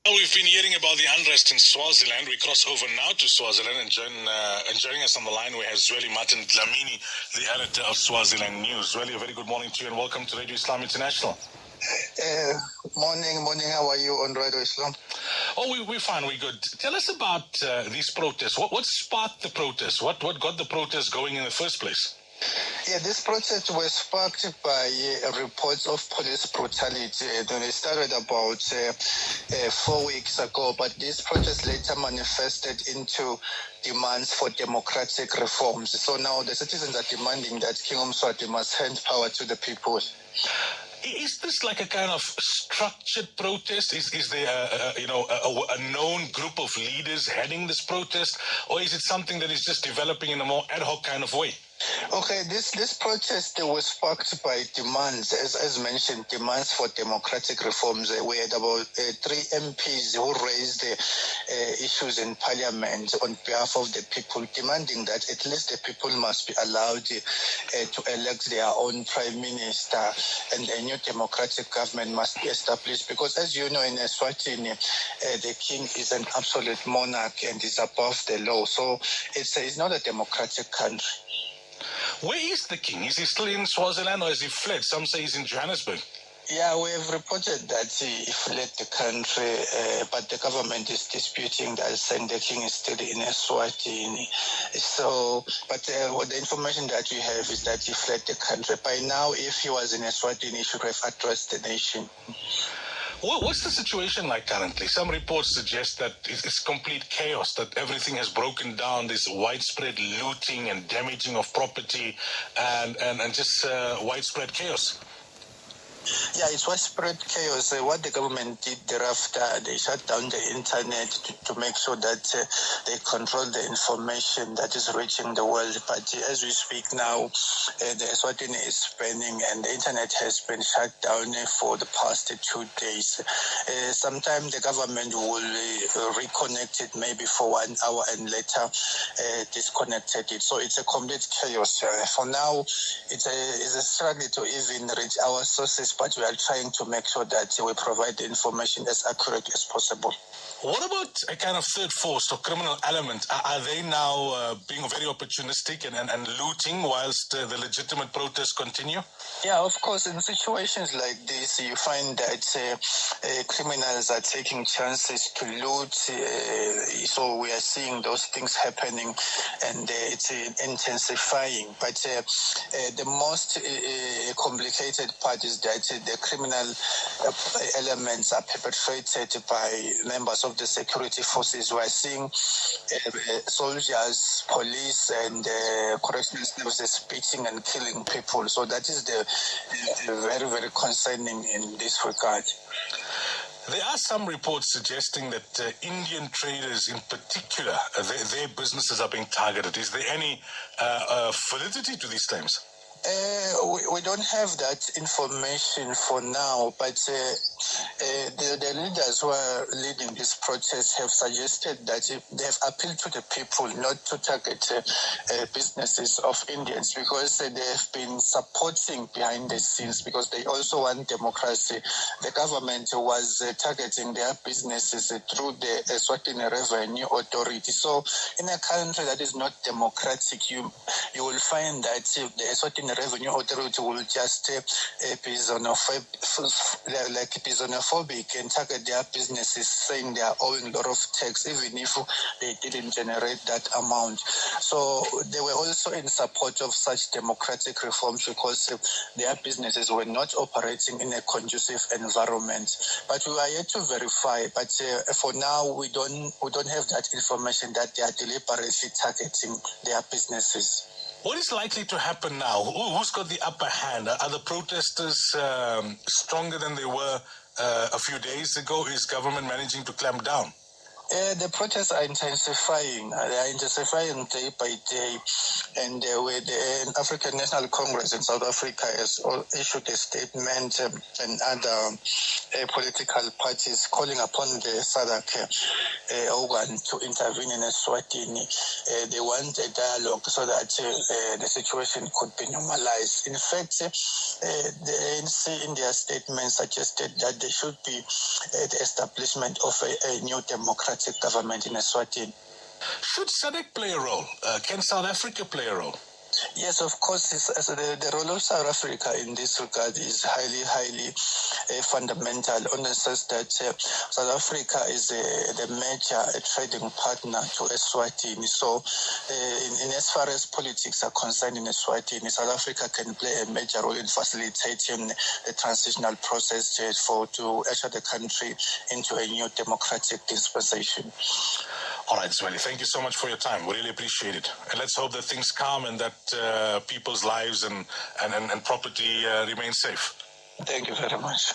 Well, we've been hearing about the unrest in Swaziland. We cross over now to Swaziland and joining us on the line we have Zweli Martin Dlamini, the editor of Swaziland News. Zweli, a very good morning to you and welcome to Radio Islam International. Morning. How are you on Radio Islam? Oh, we're fine. We're good. Tell us about these protests. What sparked the protests? What got the protests going in the first place? Yeah, this protest was sparked by reports of police brutality. They started about 4 weeks ago, but this protest later manifested into demands for democratic reforms. So now the citizens are demanding that King Mswati must hand power to the people. Is this like a kind of structured protest? Is there a known group of leaders heading this protest, or is it something that is just developing in a more ad hoc kind of way? Okay, this protest was sparked by demands, as mentioned, demands for democratic reforms. We had about 3 MPs who raised issues in Parliament on behalf of the people, demanding that at least the people must be allowed to elect their own prime minister, and a new democratic government must be established. Because, as you know, in Eswatini, the king is an absolute monarch and is above the law. So it's not a democratic country. Where is the king? Is he still in Swaziland or has he fled? Some say he's in Johannesburg. Yeah, we have reported that he fled the country, but the government is disputing that, saying the king is still in Eswatini. So, but the information that we have is that he fled the country. By now, if he was in Eswatini, he should have addressed the nation. What's the situation like currently? Some reports suggest that it's complete chaos, that everything has broken down, this widespread looting and damaging of property and just widespread chaos. Yeah, it's widespread chaos. What the government did thereafter, they shut down the internet to make sure that they control the information that is reaching the world. But as we speak now, the Eswatini is spinning and the internet has been shut down for the past 2 days. Sometimes the government will reconnect it maybe for 1 hour and later disconnected it. So it's a complete chaos. For now, it's a struggle to even reach our sources, but we are trying to make sure that we provide the information as accurate as possible. What about a kind of third force or criminal element? Are they now being very opportunistic and looting whilst the legitimate protests continue? Yeah, of course. In situations like this, you find that criminals are taking chances to loot. So we are seeing those things happening, and it's intensifying. But the most complicated part is that the criminal elements are perpetrated by members of the security forces. We are seeing soldiers, police, and correctional services beating and killing people. So that is the very, very concerning in this regard. There are some reports suggesting that Indian traders in particular, their businesses are being targeted. Is there any validity to these claims? We don't have that information for now, but the leaders who are leading this protest have suggested that they have appealed to the people not to target businesses of Indians, because they have been supporting behind the scenes, because they also want democracy. The government was targeting their businesses through the Eswatini Revenue Authority. So in a country that is not democratic, you will find that the Eswatini Revenue Authority will just be xenophobic and target their businesses, saying they are owing a lot of tax, even if they didn't generate that amount. So they were also in support of such democratic reforms, because their businesses were not operating in a conducive environment. But we are yet to verify. But for now, we don't have that information that they are deliberately targeting their businesses. What is likely to happen now? Who's got the upper hand? Are the protesters stronger than they were a few days ago? Is government managing to clamp down? The protests are intensifying. They are intensifying day by day. And with the African National Congress in South Africa has issued a statement, and other political parties calling upon the SADC organ to intervene in Eswatini. They want a dialogue so that the situation could be normalized. In fact, The ANC in their statement suggested that there should be the establishment of a new democratic government in Eswatini. Should SADC play a role? Can South Africa play a role? Yes, of course, the role of South Africa in this regard is highly fundamental, on the sense that South Africa is the major trading partner to Eswatini. So, in as far as politics are concerned in Eswatini, South Africa can play a major role in facilitating the transitional process to usher the country into a new democratic dispensation. All right, Zweli, thank you so much for your time. We really appreciate it. And let's hope that things calm and that people's lives and property remain safe. Thank you very much.